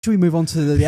Should we move on to the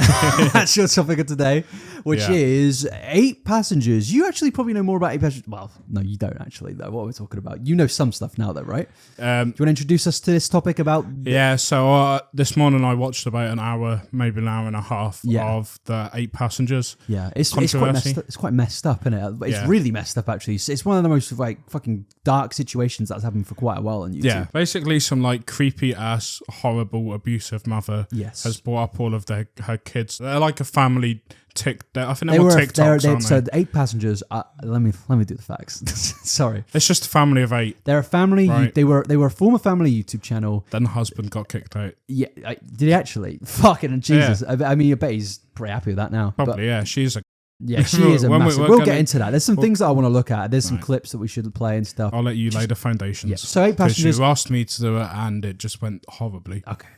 actual topic of today, which is 8 passengers? You actually probably know more about 8 passengers. Well, no, you don't actually, though. What we're talking about. You know some stuff now, though, right? Do you want to introduce us to this topic about... Yeah, so this morning I watched about an hour, maybe an hour and a half of the 8 passengers. Yeah, it's quite messed up, isn't it? It's really messed up, actually. It's one of the most like fucking dark situations that's happened for quite a while on YouTube. Yeah, basically some like creepy-ass, horrible, abusive mother has brought up all of her kids. They're like a family I think they were TikToks, aren't they? So the 8 passengers. Let me do the facts. Sorry, it's just a family of 8. They're a family. Right. They were a former family YouTube channel. Then the husband got kicked out. Yeah, did he actually? Fucking Jesus! Yeah. I mean, I bet he's pretty happy with that now. Probably, yeah. She's a. Yeah, she is a massive. We'll get into that. There's some things that I want to look at. There's some clips that we should play and stuff. I'll let you lay the foundations. Yeah. So 8 passengers. You asked me to do it, and it just went horribly. Okay.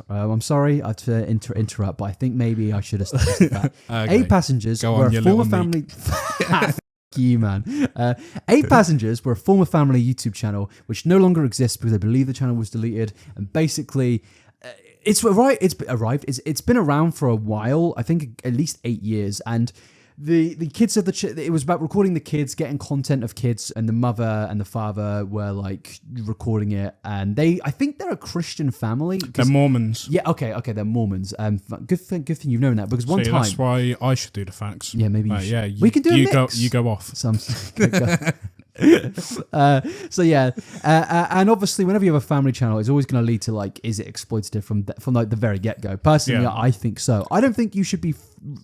I'm sorry to interrupt, but I think maybe I should have started that. Okay. 8 passengers were a former family... Fuck you, man. 8 passengers were a former family YouTube channel, which no longer exists because I believe the channel was deleted. And basically... It's been around for a while. I think at least 8 years, and the kids of it was about recording the kids, getting content of kids, and the mother and the father were like recording it. And I think they're a Christian family. They're Mormons. Yeah, okay, they're Mormons. Good thing you've known that, because one time that's why I should do the facts. Yeah, maybe you should. Yeah, we can do a mix. You go off. So yeah, and obviously whenever you have a family channel, it's always going to lead to like, is it exploitative from like the very get-go? Personally, I think so. I don't think you should be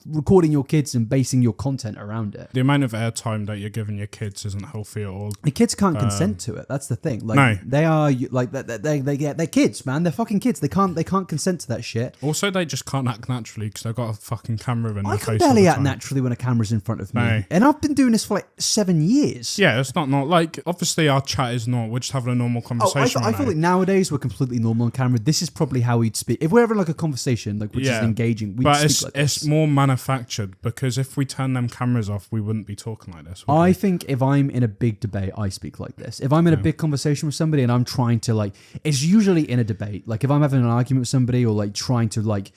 recording your kids and basing your content around it. The amount of airtime that you're giving your kids isn't healthy at all. The kids can't consent to it. That's the thing. Like, no, they are like they're kids, man. They're fucking kids. They can't consent to that shit. Also, they just can't act naturally because they've got a fucking camera in their face. I can barely act naturally when a camera's in front of me, and I've been doing this for like 7 years. Yeah, it's not like, obviously our chat is not. We're just having a normal conversation. I feel like nowadays we're completely normal on camera. This is probably how we'd speak if we're having like a conversation, like which is engaging. We'd speak like this. It's more manufactured, because if we turn them cameras off, we wouldn't be talking like this. I think if I'm in a big debate, I speak like this. If I'm in a big conversation with somebody and I'm trying to like, it's usually in a debate. Like if I'm having an argument with somebody or like trying to like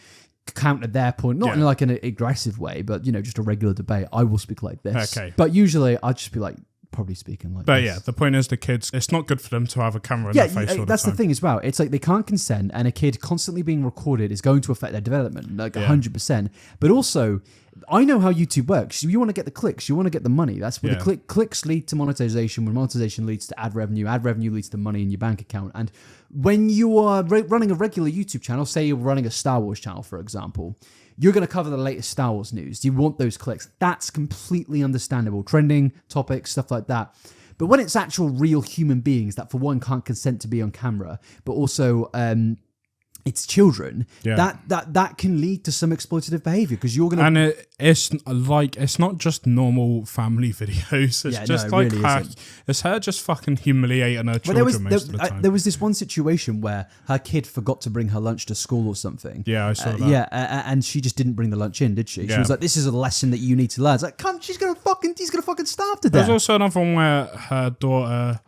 counter their point, not in like an aggressive way, but just a regular debate, I will speak like this. Okay. But usually I'll just be like, probably speaking like but this. Yeah, the point is the kids, it's not good for them to have a camera in their face all the time. That's the thing as well. It's like they can't consent, and a kid constantly being recorded is going to affect their development, like 100%. But also, I know how YouTube works. You want to get the clicks, you want to get the money. That's what the clicks lead to monetization. When monetization leads to ad revenue leads to money in your bank account. And when you are running a regular YouTube channel, say you're running a Star Wars channel, for example, you're going to cover the latest Star Wars news. You want those clicks. That's completely understandable. Trending topics, stuff like that. But when it's actual real human beings that, for one, can't consent to be on camera, but also it's children, that can lead to some exploitative behavior, because you're going to... And it's not just normal family videos. It's just like really it's her just fucking humiliating her children most of the time. There was this one situation where her kid forgot to bring her lunch to school or something. Yeah, I saw that. And she just didn't bring the lunch in, did she? She was like, this is a lesson that you need to learn. It's like, come, he's gonna fucking starve to death. There's also another one where her daughter...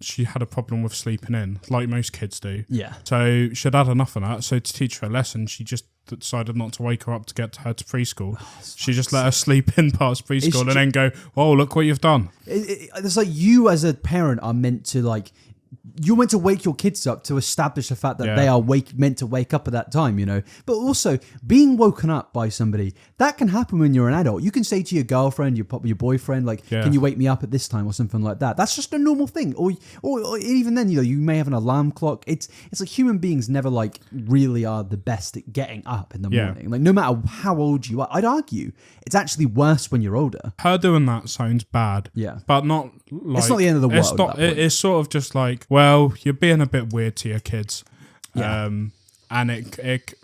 she had a problem with sleeping in, like most kids do. Yeah. So she'd had enough of that. So to teach her a lesson, she just decided not to wake her up to get her to preschool. She just let her sleep in past preschool and then go, oh, look what you've done. It's like you as a parent are meant to like... You're meant to wake your kids up to establish the fact that they are meant to wake up at that time, But also, being woken up by somebody, that can happen when you're an adult. You can say to your girlfriend, your boyfriend, like, can you wake me up at this time or something like that? That's just a normal thing. Or even then, you may have an alarm clock. It's like human beings never like really are the best at getting up in the morning. Like no matter how old you are, I'd argue it's actually worse when you're older. Her doing that sounds bad. Yeah. But not like... It's not the end of the world. It's sort of just like, well, you're being a bit weird to your kids. Yeah. And it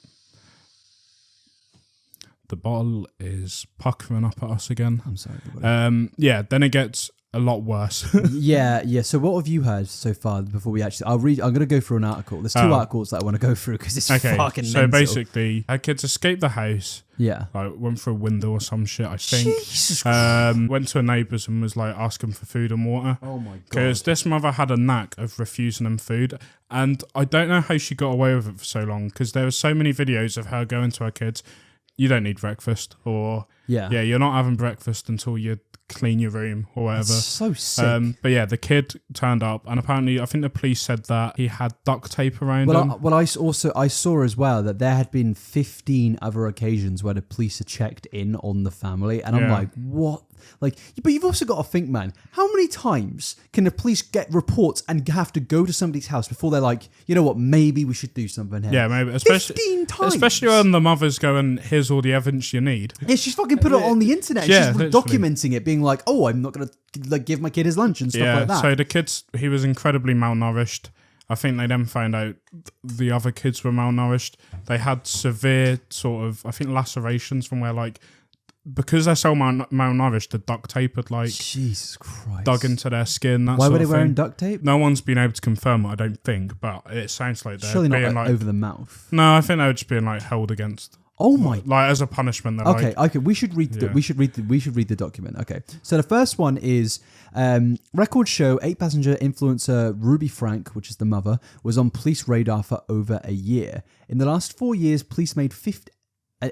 the bottle is puckering up at us again. I'm sorry. Then it gets a lot worse. Yeah. So what have you heard so far before we actually... I'm going to go through an article. There's 2 articles that I want to go through because it's fucking so mental. Basically, her kids escaped the house. Yeah. Like, went through a window or some shit, I think. Jesus Christ. Went to a neighbour's and was like asking for food and water. Oh my God. Because this mother had a knack of refusing them food. And I don't know how she got away with it for so long, because there were so many videos of her going to her kids, you don't need breakfast, or you're not having breakfast until you clean your room or whatever. That's so sick. But yeah, the kid turned up, and apparently I think the police said that he had duct tape around him. I saw as well that there had been 15 other occasions where the police had checked in on the family, and I'm like, what? Like, but you've also got to think, man, how many times can the police get reports and have to go to somebody's house before they're like, you know what, maybe we should do something here? Yeah, maybe. 15 times. Especially when the mother's going, here's all the evidence you need. Yeah, she's fucking put it on the internet. Yeah, she's documenting it, being like, oh, I'm not going to like give my kid his lunch and stuff like that. So the kids, he was incredibly malnourished. I think they then found out the other kids were malnourished. They had severe sort of, I think, lacerations from where, like, because they're so malnourished, the duct tape had like Jesus Christ dug into their skin. Why were they wearing duct tape? No one's been able to confirm it, I don't think, but it sounds like they're surely not being like over the mouth. No, I think they were just being like held against. Oh my! Like as a punishment. Okay. We should read. We should read the document. Okay. So the first one is records show 8-passenger influencer Ruby Franke, which is the mother, was on police radar for over a year. In the last 4 years, police made 50.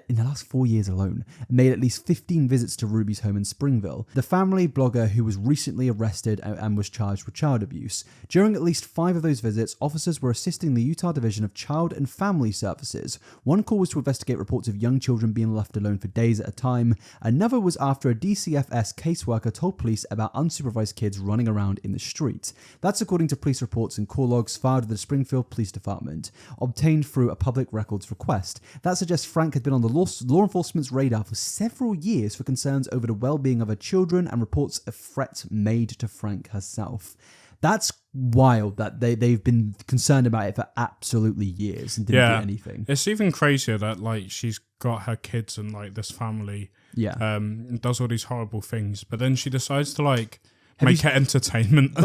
In the last 4 years alone, made at least 15 visits to Ruby's home in Springville. The family blogger who was recently arrested and was charged with child abuse. During at least 5 of those visits, officers were assisting the Utah Division of Child and Family Services. One call was to investigate reports of young children being left alone for days at a time. Another was after a DCFS caseworker told police about unsupervised kids running around in the street. That's according to police reports and call logs filed with the Springfield Police Department, obtained through a public records request. That suggests Franke had been on the law enforcement's radar for several years for concerns over the well-being of her children and reports of threats made to Franke herself. That's wild that they've been concerned about it for absolutely years and didn't do anything. It's even crazier that like she's got her kids and like this family does all these horrible things, but then she decides to like make it entertainment.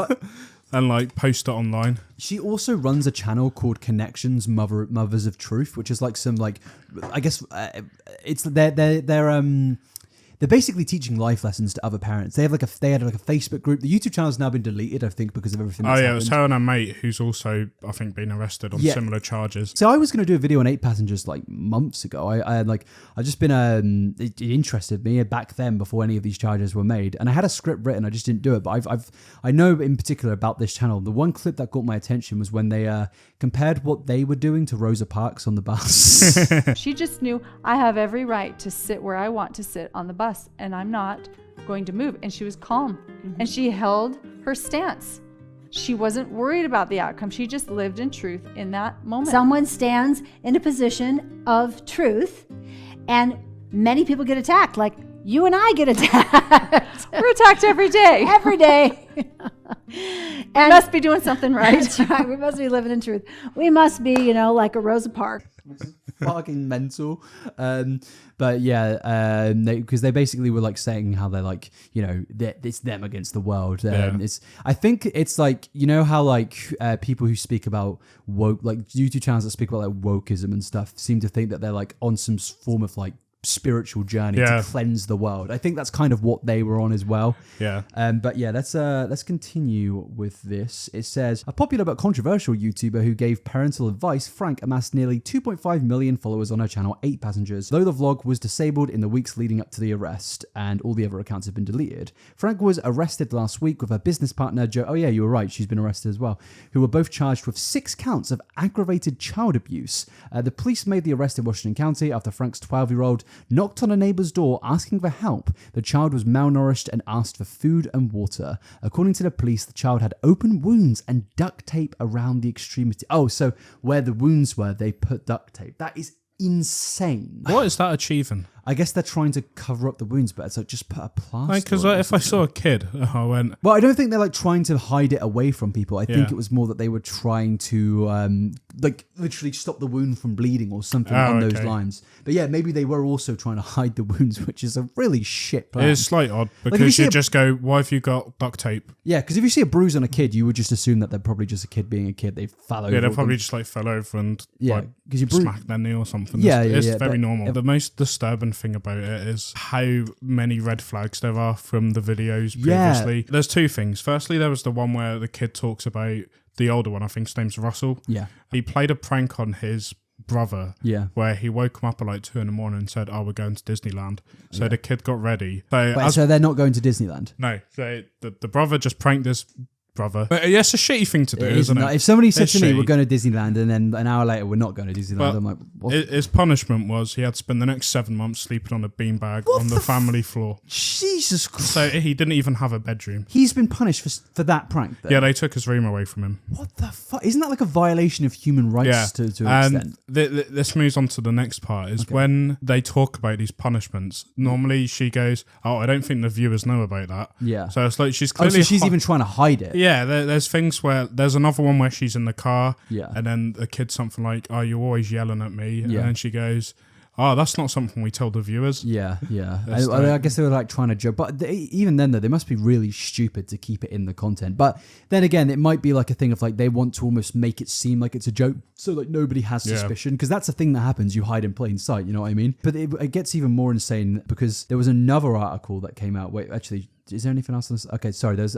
And like post it online. She also runs a channel called Connections Mothers of Truth, which is like some like, I guess it's they're basically teaching life lessons to other parents. They had like a Facebook group. The YouTube channel has now been deleted, I think, because of everything that's happened. It was her and her mate who's also, I think, been arrested on similar charges. So I was going to do a video on 8-passengers like months ago. I just been it interested me back then before any of these charges were made, and I had a script written. I just didn't do it. But I know in particular about this channel. The one clip that got my attention was when they compared what they were doing to Rosa Parks on the bus. She just knew I have every right to sit where I want to sit on the bus. And I'm not going to move. And she was calm. And she held her stance. She wasn't worried about the outcome. She just lived in truth in that moment. Someone stands in a position of truth, and many people get attacked. Like you and I get attacked. We're attacked every day. Every day. We must be doing something right. That's right. We must be living in truth. We must be, like a Rosa Parks. Fucking mental. But yeah, because they basically were like saying how they're like, it's them against the world. I think it's like, how like people who speak about woke, like YouTube channels that speak about like wokeism and stuff seem to think that they're like on some form of like spiritual journey to cleanse the world. I think that's kind of what they were on as well. But yeah, let's continue with this. It says, a popular but controversial YouTuber who gave parental advice, Franke, amassed nearly 2.5 million followers on her channel 8-passengers, though the vlog was disabled in the weeks leading up to the arrest and all the other accounts have been deleted. Franke was arrested last week with her business partner Joe. Oh yeah, you were right, she's been arrested as well, who were both charged with 6 counts of aggravated child abuse. The police made the arrest in Washington County after Franke's 12-year-old knocked on a neighbor's door asking for help. The child was malnourished and asked for food and water. According to the police, the child had open wounds and duct tape around the extremity. Oh, so where the wounds were, they put duct tape. That is insane. What is that achieving? I guess they're trying to cover up the wounds, but it's like just put a plaster. Because if I saw a kid, I went. Well, I don't think they're like trying to hide it away from people. I think it was more that they were trying to like literally stop the wound from bleeding or something on those lines. But yeah, maybe they were also trying to hide the wounds, which is a really shit plan. It is slightly odd because you just go, why have you got duct tape? Yeah, because if you see a bruise on a kid, you would just assume that they're probably just a kid being a kid. They fell over. Yeah, they probably just like fell over and because you smacked their knee or something. It's very normal. The most disturbing thing about it is how many red flags there are from the videos previously. There's two things. Firstly, there was the one where the kid talks about the older one. I think his name's Russell. Yeah, he played a prank on his brother, where he woke him up at like 2 a.m. and said, "Oh, we're going to Disneyland." So the kid got ready. So they're not going to Disneyland? No, the brother just pranked his brother. But yeah, it's a shitty thing to do, isn't it? If somebody said to me, "We're going to Disneyland," and then an hour later, "We're not going to Disneyland," I'm like, what? His punishment was he had to spend the next 7 months sleeping on a beanbag on the family floor. Jesus Christ! So he didn't even have a bedroom. He's been punished for that prank, then? Yeah, they took his room away from him. What the fuck? Isn't that like a violation of human rights to an extent? This moves on to the next part, is when they talk about these punishments, normally she goes, "Oh, I don't think the viewers know about that." Yeah. So it's like she's clearly... so she's even trying to hide it? Yeah, there's things where... There's another one where she's in the car, and then the kid's something like, "Oh, you're always yelling at me." And then she goes, "Oh, that's not something we tell the viewers." Yeah. I guess they were like trying to joke, but even then though, they must be really stupid to keep it in the content. But then again, it might be like a thing of like they want to almost make it seem like it's a joke, so like nobody has suspicion, because that's the thing that happens. You hide in plain sight, you know what I mean? But it gets even more insane because there was another article that came out. Wait, actually, is there anything else on this? Okay, sorry. There's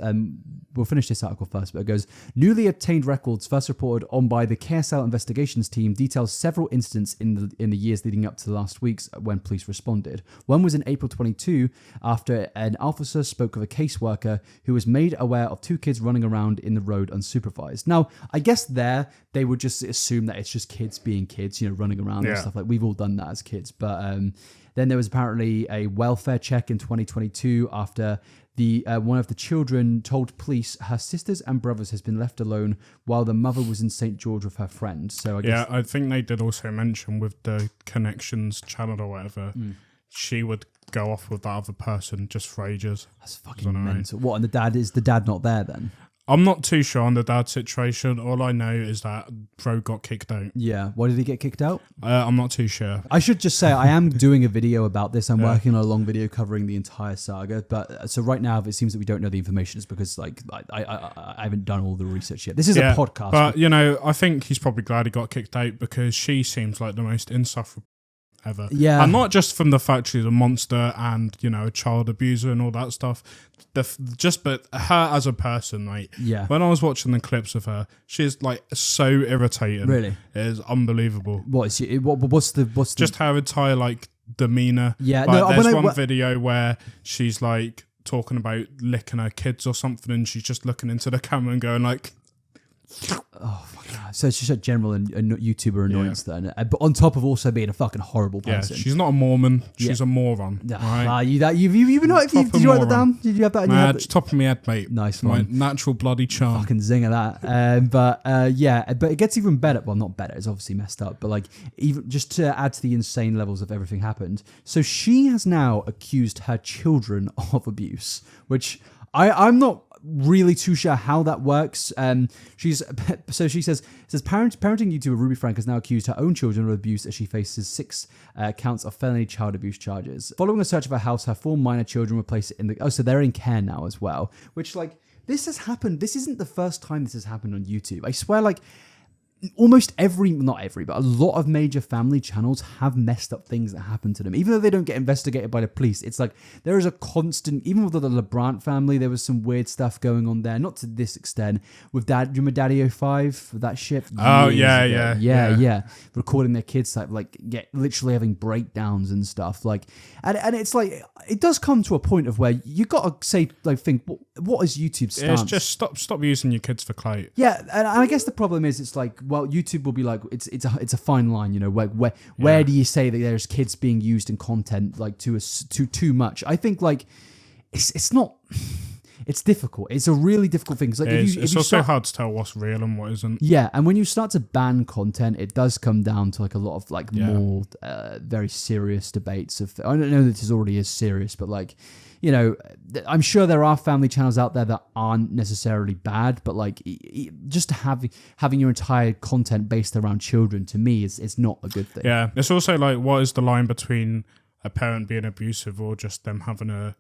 we'll finish this article first, but it goes, newly obtained records first reported on by the KSL investigations team details several incidents in the years leading up to the last weeks when police responded. One was in April 22 after an officer spoke with a caseworker who was made aware of 2 kids running around in the road unsupervised. Now, I guess they would just assume that it's just kids being kids, you know, running around and stuff. Like we've all done that as kids, but then there was apparently a welfare check in 2022 after one of the children told police her sisters and brothers has been left alone while the mother was in St. George with her friend. So I guess I think they did also mention with the Connections channel or whatever, she would go off with that other person just for ages. That's fucking mental. What, and the dad not there then? I'm not too sure on the dad situation. All I know is that Bro got kicked out. Yeah. Why did he get kicked out? I'm not too sure. I should just say I am doing a video about this. I'm working on a long video covering the entire saga. But so right now, if it seems that we don't know the information, it's because like I haven't done all the research yet. This is a podcast. But you know, I think he's probably glad he got kicked out because she seems like the most insufferable ever. Yeah. And not just from the fact she's a monster and, you know, a child abuser and all that stuff. But her as a person, like, when I was watching the clips of her, she's like so irritating. Really? It is unbelievable. What's the just her entire like demeanor. Yeah. Like, there's one video where she's like talking about licking her kids or something and she's just looking into the camera and going like, oh my god! So it's just a general YouTuber annoyance then, but on top of also being a fucking horrible person. Yeah, she's not a Mormon. She's a moron. Right? You've been did you write that down? Did you have that in your head? It's top of my head, mate. Nice one. My natural bloody charm. Fucking zinger that. But it gets even better. Well, not better. It's obviously messed up, but like even just to add to the insane levels of everything happened. So she has now accused her children of abuse, which I'm not really too sure how that works. She says parenting YouTuber Ruby Franke has now accused her own children of abuse as she faces 6 counts of felony child abuse charges. Following a search of her house, her 4 minor children were placed in the... Oh, so they're in care now as well. Which, like, this has happened. This isn't the first time this has happened on YouTube. I swear, like... almost not every, but a lot of major family channels have messed up things that happen to them. Even though they don't get investigated by the police, it's like there is a constant, even with the LeBrant family, there was some weird stuff going on there. Not to this extent. With do you remember Daddy 05? That shit? Oh, yeah. Recording their kids literally having breakdowns and stuff. Like, and it's like, it does come to a point of where you got to say, like, think, what is YouTube's stance? It's just stop using your kids for clout. Yeah, and I guess the problem is it's like, well, YouTube will be like, it's a fine line, you know, where do you say that there's kids being used in content like too much? I think like it's not. it's difficult. It's a really difficult thing. Like it's also hard to tell what's real and what isn't. Yeah, and when you start to ban content, it does come down to like a lot of like more very serious debates. I don't know that this already is serious, but like, you know, I'm sure there are family channels out there that aren't necessarily bad, but like just having your entire content based around children, to me, is not a good thing. Yeah, it's also like, what is the line between a parent being abusive or just them having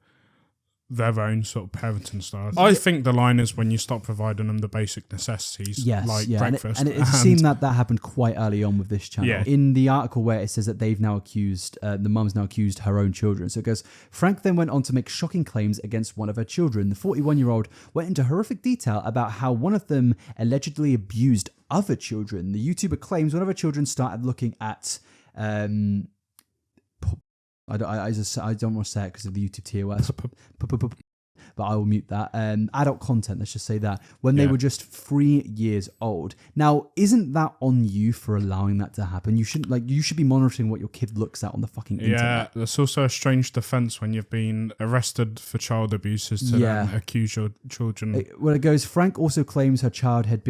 their own sort of parenting style? I think the line is when you stop providing them the basic necessities, like breakfast. And it seemed that happened quite early on with this channel. Yeah. In the article where it says that they've now accused, the mum's now accused her own children. So it goes, Frank then went on to make shocking claims against one of her children. The 41-year-old went into horrific detail about how one of them allegedly abused other children. The YouTuber claims one of her children started looking at... I don't want to say it because of the YouTube TOS, but I will mute that. Adult content, let's just say that, when they were just 3 years old. Now, isn't that on you for allowing that to happen? You should be monitoring what your kid looks at on the fucking internet. Yeah, that's also a strange defense when you've been arrested for child abuses to then accuse your children. It goes, Frank also claims her child had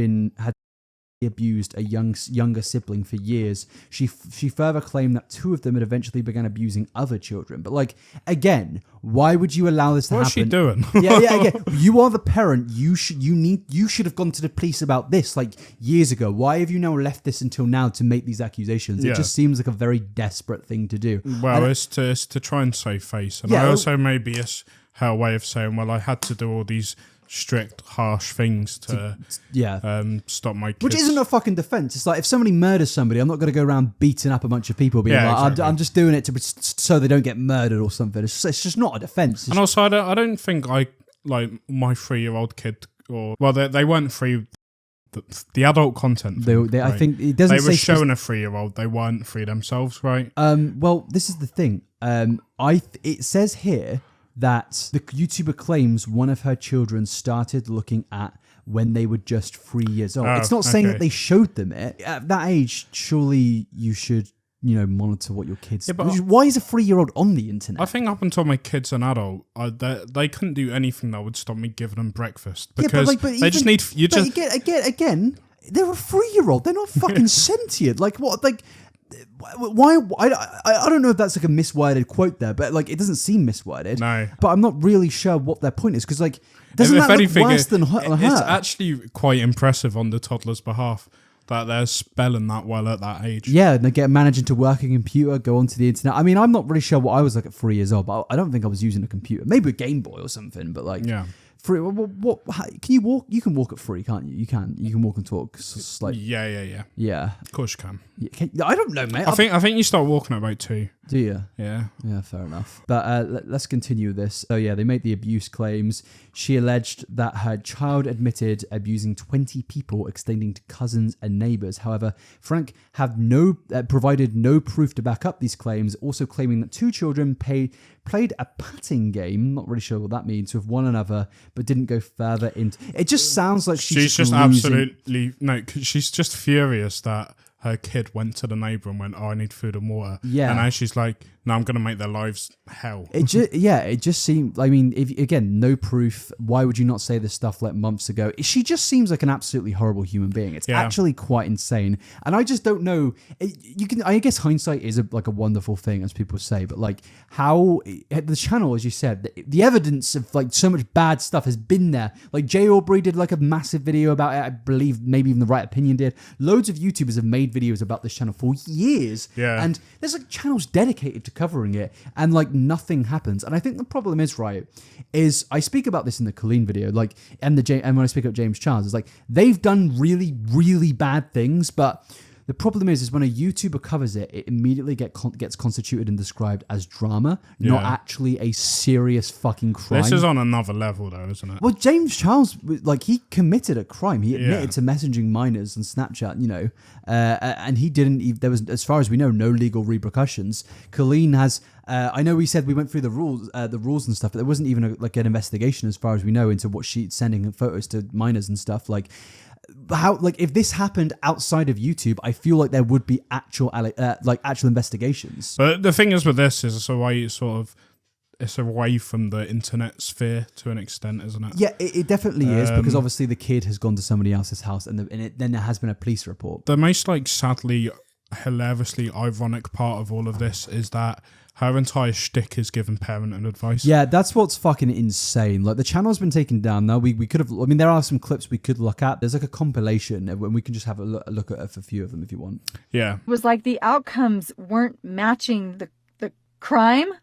abused a younger sibling for years. She further claimed that two of them had eventually begun abusing other children. But like, again, why would you allow this to happen? What's she doing? Again, you are the parent. You should have gone to the police about this like years ago. Why have you now left this until now to make these accusations? It just seems like a very desperate thing to do. Well, it's to try and save face. And I also maybe it's her way of saying, well, I had to do all these strict, harsh things to stop my kids. Which isn't a fucking defense. It's like, if somebody murders somebody, I'm not going to go around beating up a bunch of people being exactly. I'm just doing it so they don't get murdered or something. It's just not a defense. And also, I don't think my 3-year-old kid, they weren't free. The adult content. I think it doesn't. They were showing a 3-year-old. They weren't free themselves, right? Well, this is the thing. It says here that the YouTuber claims one of her children started looking at when they were just 3 years old. It's not saying that they showed them it. At that age, surely you should, monitor what your kids... Yeah, but why is a 3-year-old on the internet? I think up until my kid's an adult, they couldn't do anything that would stop me giving them breakfast. Because they just need... Again, they're a 3-year-old. They're not fucking sentient. Like, what? Like... Why? I don't know if that's like a misworded quote there, but like it doesn't seem misworded. No. But I'm not really sure what their point is, because like doesn't that look worse than her? It's actually quite impressive on the toddler's behalf that they're spelling that well at that age. Yeah, and they get managing to work a computer, go onto the internet. I mean, I'm not really sure what I was like at 3 years old, but I don't think I was using a computer. Maybe a Game Boy or something, but like... Yeah. What can you walk? You can walk at 3, can't you? You can walk and talk. Yeah. Of course you can. I don't know, mate. I think you start walking at about 2. Do you? Yeah. Yeah, fair enough. But let's continue this. So yeah, they made the abuse claims. She alleged that her child admitted abusing 20 people, extending to cousins and neighbors. However, Frank have provided no proof to back up these claims, also claiming that 2 children played a patting game, not really sure what that means, with one another, but didn't go further into... It just sounds like she's just absolutely... No, she's just furious that her kid went to the neighbour and went, I need food and water. Yeah. And now she's like, no, I'm going to make their lives hell. It just seemed... I mean, again, no proof. Why would you not say this stuff like months ago? She just seems like an absolutely horrible human being. It's actually quite insane. And I just don't know... I guess hindsight is a wonderful thing, as people say, but like how... The channel, as you said, the evidence of like so much bad stuff has been there. Like Jay Aubrey did like a massive video about it. I believe maybe even The Right Opinion did. Loads of YouTubers have made videos about this channel for years. Yeah. And there's like channels dedicated to covering it, and like nothing happens. And I think the problem is I speak about this in the Colleen video, like, and when I speak about James Charles, it's like they've done really, really bad things, but the problem is when a YouTuber covers it, it immediately gets constituted and described as drama, not actually a serious fucking crime. This is on another level, though, isn't it? Well, James Charles, like, he committed a crime. He admitted to messaging minors on Snapchat, and he didn't. There was, as far as we know, no legal repercussions. Colleen has. I know we said we went through the rules and stuff, but there wasn't even an investigation, as far as we know, into what she's sending photos to minors and stuff. Like, how, like, if this happened outside of YouTube, I feel like there would be actual investigations. But the thing is with this is, so why you sort of it's away from the internet sphere to an extent, isn't it? Yeah, it definitely is, because obviously the kid has gone to somebody else's house and then there has been a police report. The most like sadly, hilariously ironic part of all of this is that her entire shtick is giving parenting advice. Yeah, that's what's fucking insane. Like, the channel's been taken down now. We could have, I mean, there are some clips we could look at. There's like a compilation, and we can just have a look at a few of them if you want. Yeah. It was like the outcomes weren't matching the crime,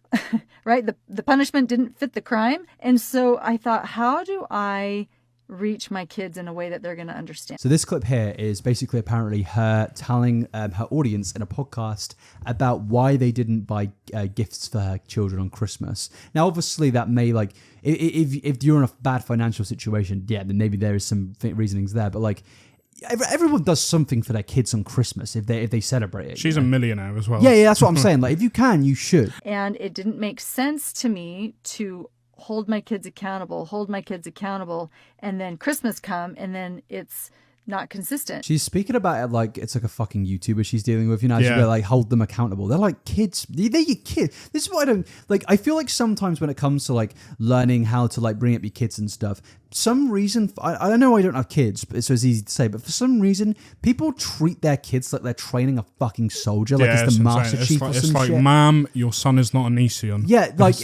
right? The punishment didn't fit the crime. And so I thought, how do I reach my kids in a way that they're going to understand? So this clip here is basically apparently her telling her audience in a podcast about why they didn't buy gifts for her children on Christmas. Now, obviously, that may, like, if you're in a bad financial situation, yeah, then maybe there is some reasonings there. But like, everyone does something for their kids on Christmas if they celebrate it. She's a millionaire as well. Yeah, that's what I'm saying. Like, if you can, you should. And it didn't make sense to me to hold my kids accountable, and then Christmas come, and then it's not consistent. She's speaking about it like it's like a fucking YouTuber she's dealing with, you know, she's gonna like hold them accountable. They're like kids. They're your kids. This is what I don't like. I feel like sometimes when it comes to like learning how to like bring up your kids and stuff, some reason, I know I don't have kids, so it's easy to say, but for some reason, people treat their kids like they're training a fucking soldier, like it's the Master Chief or some shit. It's like, ma'am, your son is not an Onision. Yeah, like,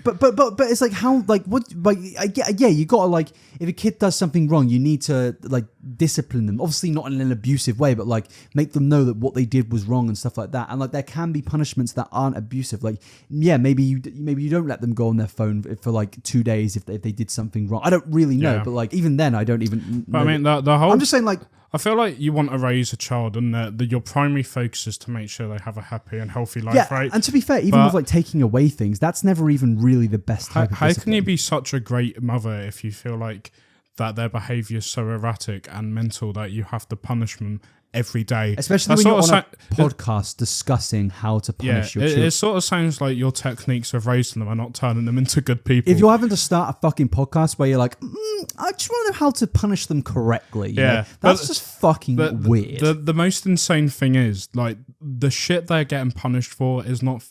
but it's like, how, like, what, like, yeah, you gotta, like, if a kid does something wrong, you need to, like, discipline them. Obviously not in an abusive way, but, like, make them know that what they did was wrong and stuff like that. And, like, there can be punishments that aren't abusive. Like, yeah, maybe you don't let them go on their phone for, like, 2 days if they did something wrong. I don't really know, but like even then I don't even know. I mean, the whole, I'm just saying, like, I feel like you want to raise a child and your primary focus is to make sure they have a happy and healthy life, right? And to be fair, even with like taking away things, that's never even really the best type of discipline. How can you be such a great mother if you feel like that their behaviour is so erratic and mental that you have to punish them every day? Especially when you're on a podcast discussing how to punish your children. It sort of sounds like your techniques of raising them are not turning them into good people. If you're having to start a fucking podcast where you're like, I just want to know how to punish them correctly. That's just fucking weird. The most insane thing is, like, the shit they're getting punished for is not...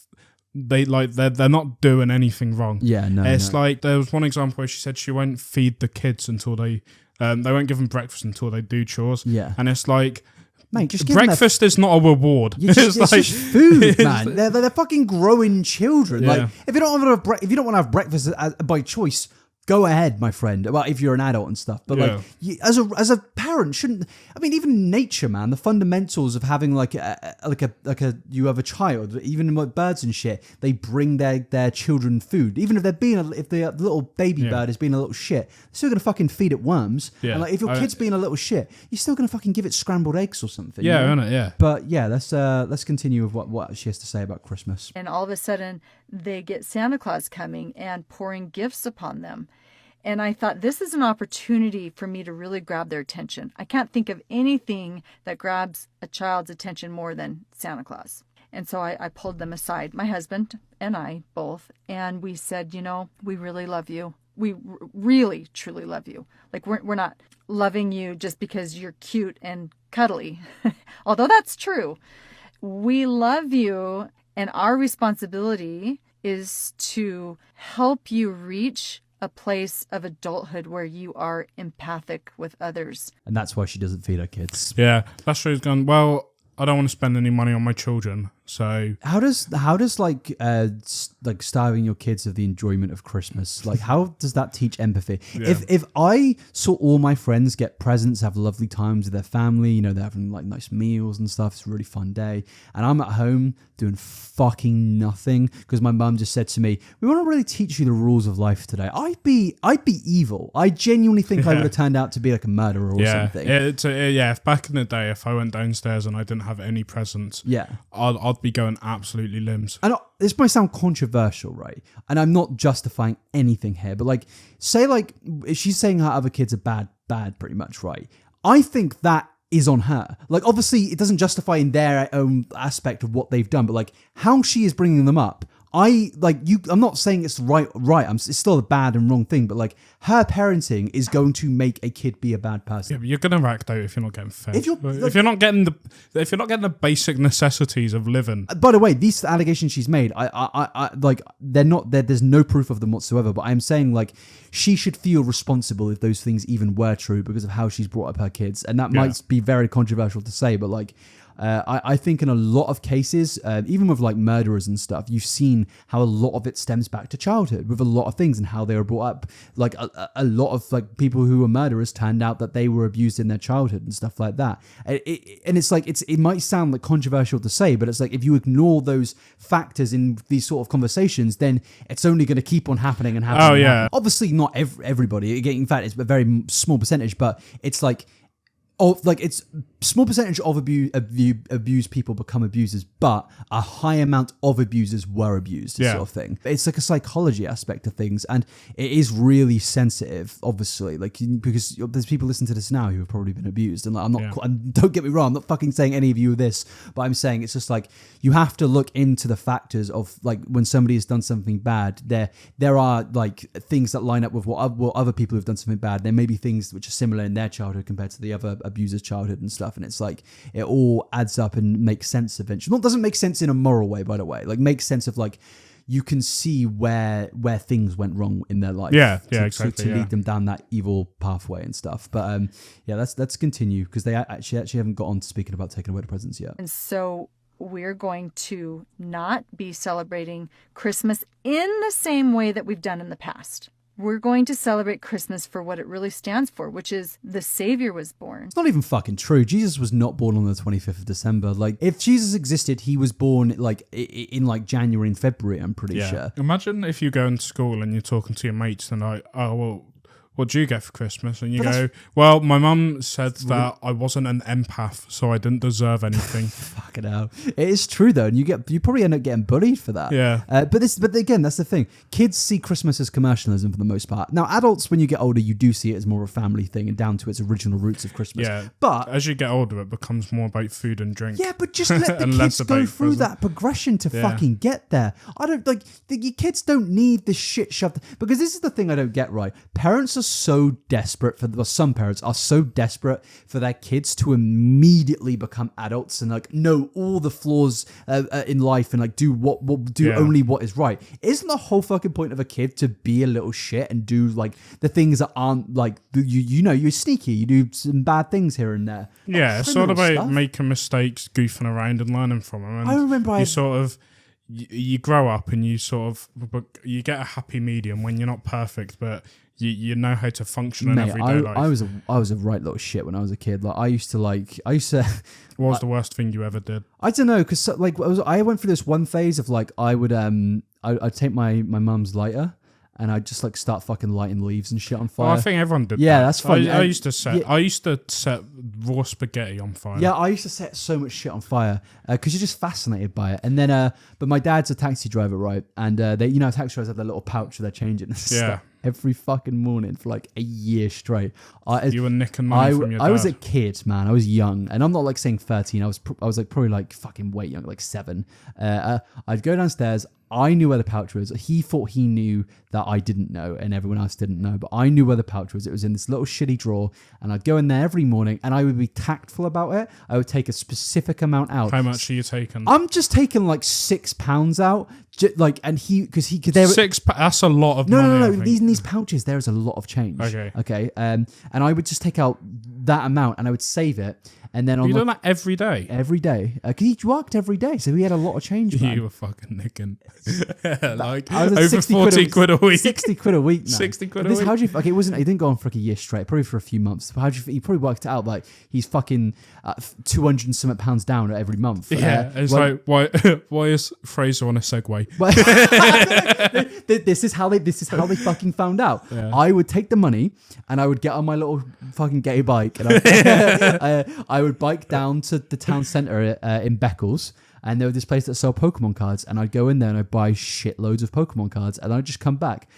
They're not doing anything wrong. Yeah, no. It's like, there was one example where she said she won't feed the kids until they won't give them breakfast until they do chores. Yeah. And it's like... Mate, just breakfast is not a reward. It's just food, man. They're fucking growing children. Like, if you don't want to have breakfast by choice, go ahead, my friend. Well, if you're an adult and stuff, but like, as a parent, shouldn't, I mean, even nature, man, the fundamentals of having like you have a child, even with birds and shit, they bring their children food, even if if the little baby bird is being a little shit, they're still gonna fucking feed it worms. And like, if your kid's being a little shit, you're still gonna fucking give it scrambled eggs or something. Yeah, isn't it? Yeah. But yeah, let's continue with what she has to say about Christmas. And all of a sudden, they get Santa Claus coming and pouring gifts upon them. And I thought, this is an opportunity for me to really grab their attention. I can't think of anything that grabs a child's attention more than Santa Claus. And so I pulled them aside, my husband and I both, and we said, we really love you. We really, truly love you. Like, we're not loving you just because you're cute and cuddly, although that's true. We love you, and our responsibility is to help you reach a place of adulthood where you are empathic with others. And that's why she doesn't feed her kids. Yeah, that's where he's gone, well, I don't want to spend any money on my children, so... How does like starving your kids of the enjoyment of Christmas, like, how does that teach empathy? Yeah. If I saw all my friends get presents, have lovely times with their family, they're having like nice meals and stuff, it's a really fun day, and I'm at home doing fucking nothing because my mum just said to me, we want to really teach you the rules of life today, I'd be evil. I genuinely think I would have turned out to be like a murderer or something. If back in the day, if I went downstairs and I didn't have any presents, I'd be going absolutely limbs. And this might sound controversial, right? And I'm not justifying anything here, but like, say like, she's saying her other kids are bad pretty much, right? I think that is on her. Like, obviously it doesn't justify in their own aspect of what they've done, but like how she is bringing them up, I'm not saying it's right. It's still a bad and wrong thing, but like her parenting is going to make a kid be a bad person. Yeah, but you're gonna rack out if you're not getting fed. If you're not getting the basic necessities of living. By the way, these allegations she's made, I like they're not there. There's no proof of them whatsoever. But I'm saying like she should feel responsible if those things even were true because of how she's brought up her kids, and that might be very controversial to say, but like. I think in a lot of cases, even with like murderers and stuff, you've seen how a lot of it stems back to childhood with a lot of things and how they were brought up. Like a lot of like people who were murderers turned out that they were abused in their childhood and stuff like that. And it's like it might sound like controversial to say, but it's like if you ignore those factors in these sort of conversations, then it's only going to keep on happening and happening. Oh yeah. Obviously, not everybody. In fact, it's a very small percentage, but it's like. It's small percentage of abused people become abusers, but a high amount of abusers were abused, sort of thing. It's like a psychology aspect of things, and it is really sensitive, obviously, like because there's people listening to this now who have probably been abused, and like, don't get me wrong, I'm not fucking saying any of you are this, but I'm saying it's just like you have to look into the factors of like when somebody has done something bad. There are like things that line up with what other people who've done something bad. There may be things which are similar in their childhood compared to the other abuser's childhood and stuff, and it's like it all adds up and makes sense eventually. It doesn't make sense in a moral way, by the way. Like makes sense of like you can see where things went wrong in their life. Exactly. To lead them down that evil pathway and stuff. But let's continue because they actually haven't got on to speaking about taking away the presents yet. And so we're going to not be celebrating Christmas in the same way that we've done in the past. We're going to celebrate Christmas for what it really stands for, which is the Savior was born. It's not even fucking true. Jesus was not born on the 25th of December. Like, if Jesus existed, he was born like in like January and February, I'm pretty sure. Imagine if you go into school and you're talking to your mates and like, oh, well, what do you get for Christmas? And you go, well, my mum said that I wasn't an empath, so I didn't deserve anything. Fucking hell. It is true though, and you probably end up getting bullied for that. Yeah. But again, that's the thing. Kids see Christmas as commercialism for the most part. Now, adults, when you get older, you do see it as more of a family thing and down to its original roots of Christmas. Yeah. But as you get older, it becomes more about food and drink. Yeah, but just let the kids go through that progression to fucking get there. I don't like your kids don't need this shit shoved because this is the thing I don't get right. Parents are so desperate some parents are so desperate for their kids to immediately become adults and like know all the flaws in life and like do only what is right. Isn't the whole fucking point of a kid to be a little shit and do like the things that aren't like you're sneaky, you do some bad things here and there. Yeah, it's sort of about making mistakes, goofing around and learning from them. And I remember you grow up and you get a happy medium when you're not perfect, but you know how to function in everyday life. I was a right little shit when I was a kid. Like I used to. What was the worst thing you ever did? I don't know, because like I went through this one phase of like I would I'd take my mum's lighter. And I'd just like start fucking lighting leaves and shit on fire. Well, I think everyone did. Yeah, that. That's fun. I used to set raw spaghetti on fire. Yeah, I used to set so much shit on fire because you're just fascinated by it. And then, but my dad's a taxi driver, right? And they, taxi drivers have their little pouch where they're changing and stuff every fucking morning for like a year straight. You were nicking money from your dad. I was a kid, man. I was young, and I'm not like saying 13. I was like probably like fucking way young, like 7. I'd go downstairs. I knew where the pouch was. He thought he knew that I didn't know and everyone else didn't know, but I knew where the pouch was. It was in this little shitty drawer, and I'd go in there every morning and I would be tactful about it. I would take a specific amount out. How much are you taking? I'm just taking like £6 out. That's a lot of money. No. In these pouches, there is a lot of change. Okay. And I would just take out that amount and I would save it. And then you doing that every day? Every day. Because he worked every day, so he had a lot of change. Man. You were fucking nicking. Like I was over 40 quid a week. 60 quid a week, man. 60 quid a week. How do you? Okay, it didn't go on for like a year straight. Probably for a few months. How do you? You probably worked it out like he's fucking 200 and something pounds down every month. Yeah, it's like why is Fraser on a Segway? This is how they fucking found out. Yeah. I would take the money and I would get on my little fucking gay bike and I would bike down to the town centre in Beccles. and there was this place that sold Pokemon cards, and I'd go in there and I'd buy shitloads of Pokemon cards, and I'd just come back.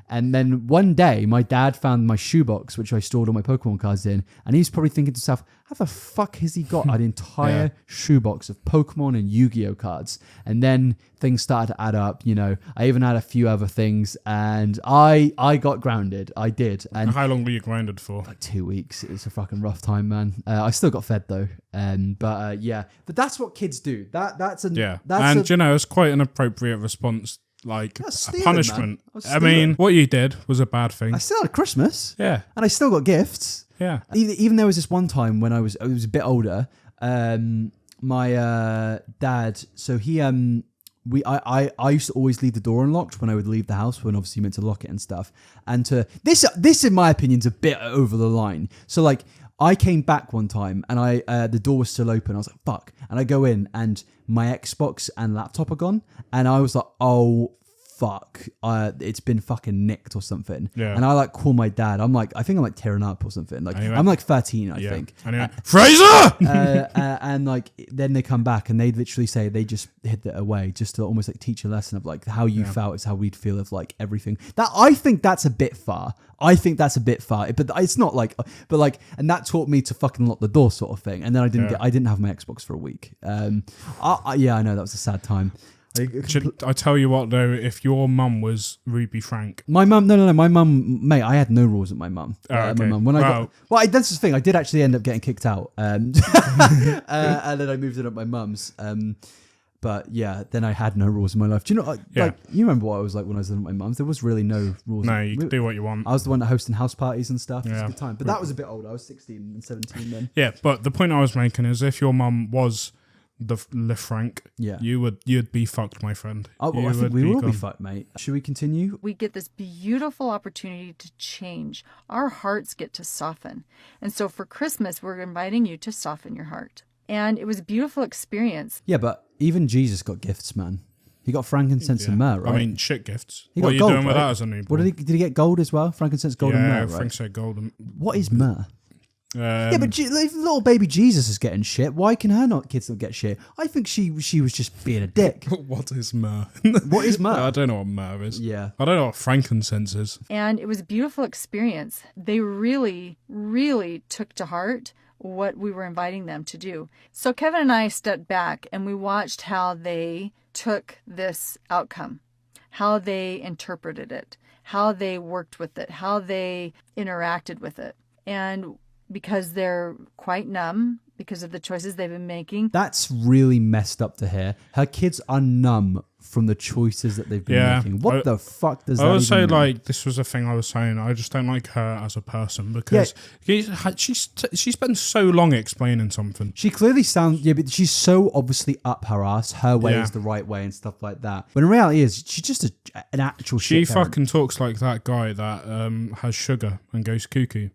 And then one day, my dad found my shoebox, which I stored all my Pokemon cards in, and he's probably thinking to himself, how the fuck has he got an entire shoebox of Pokemon and Yu-Gi-Oh cards? And then things started to add up, you know. I even had a few other things, and I got grounded. I did. And how long were you grounded for? Like 2 weeks. It was a fucking rough time, man. I still got fed, though. But that's what kids do. That's it's quite an appropriate response. Like a punishment. I mean, what you did was a bad thing. I still had Christmas. Yeah. And I still got gifts. Yeah. Even there was this one time when I was a bit older, my dad, so he I used to always leave the door unlocked when I would leave the house, when obviously you meant to lock it and stuff. And this in my opinion is a bit over the line. So like I came back one time and the door was still open. I was like, fuck. And I go in and my Xbox and laptop are gone. And I was like, oh, fuck. It's been fucking nicked or something. Yeah. And I like call my dad. I think I'm like tearing up or something. Like I'm like 13, I think. Anyway, Fraser! And like then they come back and they literally say they just hid it away just to almost like teach a lesson of like how you felt is how we'd feel of like everything. That I think that's a bit far. But it's not like, but like, and that taught me to fucking lock the door sort of thing. And then I didn't have my Xbox for a week. I know that was a sad time. I tell you what though, if your mum was Ruby Frank, my mum, no, my mum, mate, I had no rules with my mum. Okay. My mum, that's the thing. I did actually end up getting kicked out, and then I moved in at my mum's. But yeah, then I had no rules in my life. Do you know, like, you remember what I was like when I was living at my mum's? There was really no rules. No, you could do what you want. I was the one that hosting house parties and stuff. It was a good time. But that was a bit old. I was 16 and 17 then. Yeah, but the point I was making is if your mum was the Frank, you'd be fucked, my friend. Oh, well, I think we will be fucked, mate. Should we continue? We get this beautiful opportunity to change. Our hearts get to soften. And so for Christmas, we're inviting you to soften your heart. And it was a beautiful experience. Yeah, but even Jesus got gifts, man. He got frankincense and myrrh, right? I mean, shit gifts. What are you doing with that as a newborn? What did he get gold as well? Frankincense, gold and myrrh, right? Yeah, Frank said gold. What is myrrh? Yeah, but if little baby Jesus is getting shit, why can kids not get shit? I think she was just being a dick. What is myrrh? What is myrrh? I don't know what myrrh is. Yeah. I don't know what frankincense is. And it was a beautiful experience. They really, really took to heart what we were inviting them to do. So Kevin and I stepped back and we watched how they took this outcome, how they interpreted it, how they worked with it, how they interacted with it. And because they're quite numb because of the choices they've been making. That's really messed up to hear. Her kids are numb from the choies that they've been making. What the fuck does that mean? I would say, like, this was a thing I was saying. I just don't like her as a person because she spends so long explaining something. She clearly sounds, but she's so obviously up her ass. Her way is the right way and stuff like that. But in reality is, she's just an actual shit. She fucking talks like that guy that has sugar and goes cuckoo.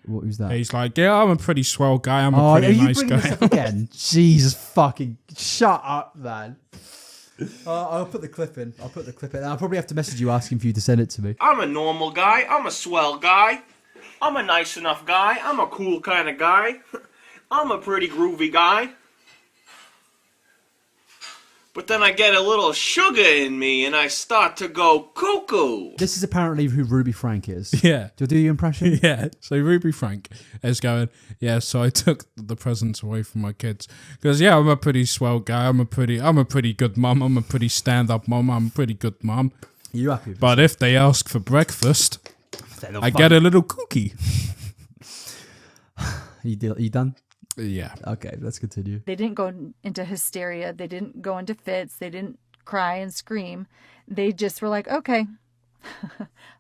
What was that? He's like, yeah, I'm a pretty swell guy. I'm a pretty nice guy. This up again? Jesus fucking shut up, man. I'll put the clip in. I'll probably have to message you asking for you to send it to me. I'm a normal guy. I'm a swell guy. I'm a nice enough guy. I'm a cool kind of guy. I'm a pretty groovy guy. But then I get a little sugar in me and I start to go cuckoo. This is apparently who Ruby Frank is. Yeah. Do you do your impression? Yeah. So Ruby Frank is going, yeah, so I took the presents away from my kids. Because, yeah, I'm a pretty swell guy. I'm a pretty good mum. I'm a pretty stand-up mum. I'm a pretty good mum. You happy with But if they ask for breakfast, I get a little cookie. You done? Yeah. Okay, let's continue. They didn't go into hysteria. They didn't go into fits. They didn't cry and scream. They just were like, okay.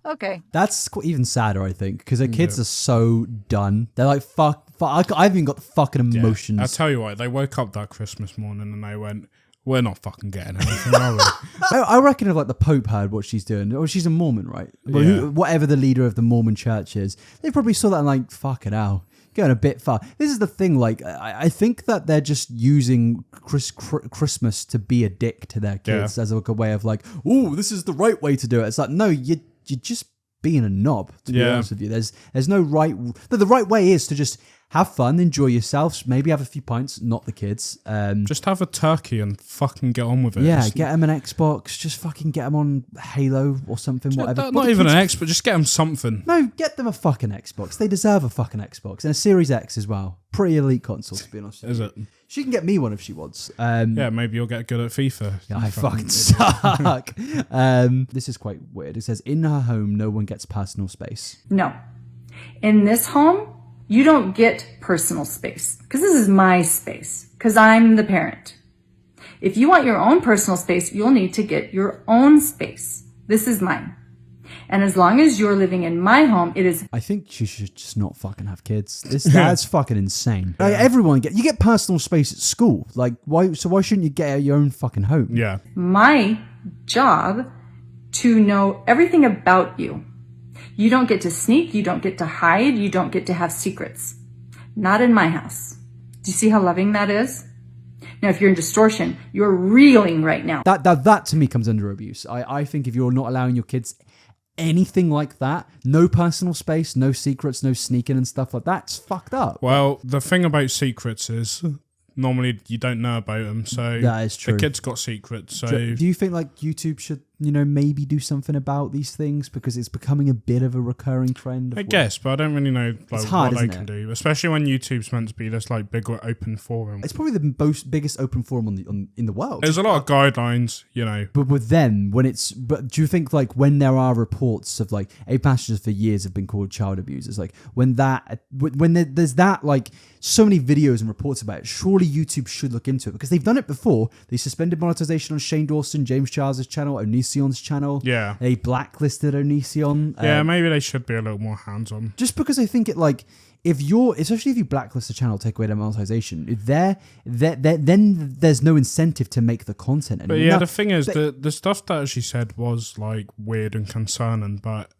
Okay. That's even sadder, I think, because their kids are so done. They're like, fuck. I haven't even got the fucking emotions. I'll tell you what, they woke up that Christmas morning and they went, we're not fucking getting anything, are we? I reckon if like the Pope heard what she's doing, or she's a Mormon, right? Well, whatever the leader of the Mormon church is, they probably saw that and like, fuck it hell. Going a bit far. This is the thing, like, I think that they're just using Christmas to be a dick to their kids as like a way of like, oh, this is the right way to do it. It's like, no, you're just being a knob, to be honest with you. There's no right... The right way is to just have fun, enjoy yourselves, maybe have a few pints, not the kids. Just have a turkey and fucking get on with it. Yeah, get them an Xbox, just fucking get them on Halo or something, whatever. Not even an Xbox, just get them something. No, get them a fucking Xbox. They deserve a fucking Xbox. And a Series X as well. Pretty elite console, to be honest with you. Is it? She can get me one if she wants. Yeah, maybe you'll get good at FIFA. Yeah, I fucking suck. This is quite weird. It says, in her home, no one gets personal space. No. In this home, you don't get personal space because this is my space because I'm the parent. If you want your own personal space, you'll need to get your own space. This is mine. And as long as you're living in my home, it is. I think she should just not fucking have kids. That's fucking insane. Like, everyone you get personal space at school. Like, why shouldn't you get your own fucking home? Yeah. My job to know everything about you. You don't get to sneak. You don't get to hide. You don't get to have secrets. Not in my house. Do you see how loving that is? Now, if you're in distortion, you're reeling right now. That to me comes under abuse. I think if you're not allowing your kids anything like that, no personal space, no secrets, no sneaking and stuff like that, it's fucked up. Well, the thing about secrets is normally you don't know about them, so that is true. The kids got secrets. So do you think like YouTube should, maybe do something about these things because it's becoming a bit of a recurring trend? I guess, but I don't really know it's hard, what they can do, especially when YouTube's meant to be this like big open forum. It's probably the biggest open forum in the world. There's a lot of guidelines, But with them, but do you think like when there are reports of like passengers for years have been called child abusers, like when there's that like so many videos and reports about it, surely YouTube should look into it because they've done it before. They suspended monetization on Shane Dawson, James Charles' channel, Onision's channel. Yeah. They blacklisted Onision. Yeah, maybe they should be a little more hands-on. Just because I think it like, especially if you blacklist a channel, take away their monetization, then there's no incentive to make the content anymore. But yeah, the thing is, the stuff that she said was like weird and concerning, but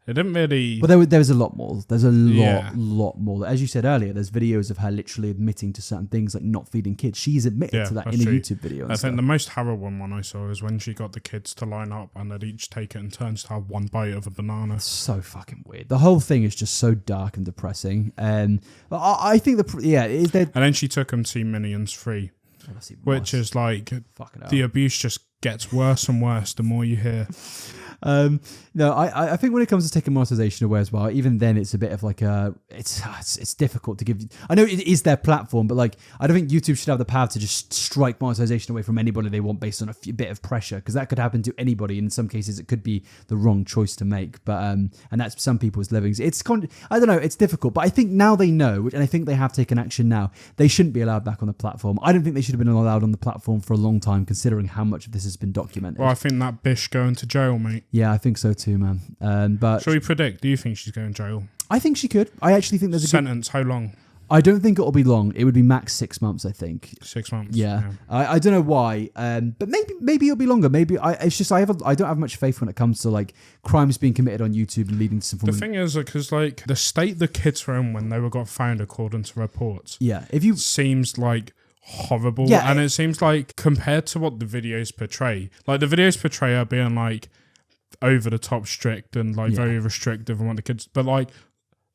it didn't really. Well, there was a lot more. There's a lot more. As you said earlier, there's videos of her literally admitting to certain things, like not feeding kids. She's admitted to that in a YouTube video. I think the most harrowing one I saw is when she got the kids to line up and they'd each take it in turns to have one bite of a banana. It's so fucking weird. The whole thing is just so dark and depressing. And I think is there. And then she took them to see Minions 3, which is like the abuse just gets worse and worse the more you hear. No, I think when it comes to taking monetization away as well, even then it's a bit of like it's difficult to give. I know it is their platform, but like I don't think YouTube should have the power to just strike monetization away from anybody they want based on a bit of pressure, because that could happen to anybody. In some cases, it could be the wrong choice to make, but and that's some people's livings. I don't know. It's difficult, but I think now they know, and I think they have taken action now. They shouldn't be allowed back on the platform. I don't think they should have been allowed on the platform for a long time, considering how much of this has been documented. Well, I think that Bish going to jail, mate. Yeah, I think so too, man. But shall we predict? Do you think she's going to jail? I think she could. I actually think there's a sentence. How long? I don't think it'll be long. It would be max 6 months, I think. 6 months. Yeah. I don't know why, but maybe it'll be longer. Maybe I don't have much faith when it comes to like crimes being committed on YouTube and leading to some form. The thing is, because like the state the kids were in when they got found, according to reports, seems like horrible. Yeah, and it seems like compared to what the videos portray, like the videos portray her being like over the top strict and like very restrictive and want the kids, but like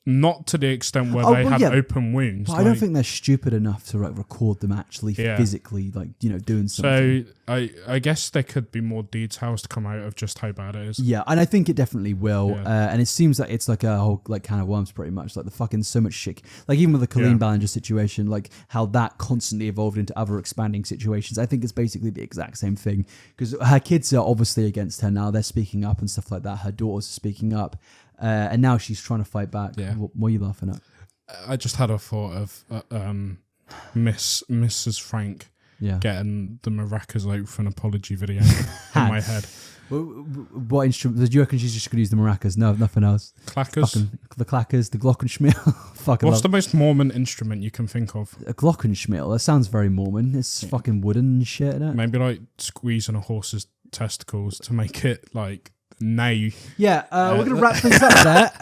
not to the extent where they have open wounds. But I don't think they're stupid enough to like record them actually physically, like doing something. So I guess there could be more details to come out of just how bad it is. Yeah, and I think it definitely will. And it seems like it's like a whole like can of worms, pretty much. Like the fucking so much shit. Like even with the Colleen Ballinger situation, like how that constantly evolved into other expanding situations. I think it's basically the exact same thing, because her kids are obviously against her now. They're speaking up and stuff like that. Her daughters are speaking up. And now she's trying to fight back. Yeah. What are you laughing at? I just had a thought of Mrs. Franke getting the maracas out for an apology video in my head. What instrument? Do you reckon she's just going to use the maracas? No, nothing else. Clackers? The clackers, the glockenspiel. What's the most Mormon instrument you can think of? A glockenspiel. That sounds very Mormon. It's fucking wooden and shit, isn't it? Maybe like squeezing a horse's testicles to make it like... Nay. Yeah, we're going to wrap things up there.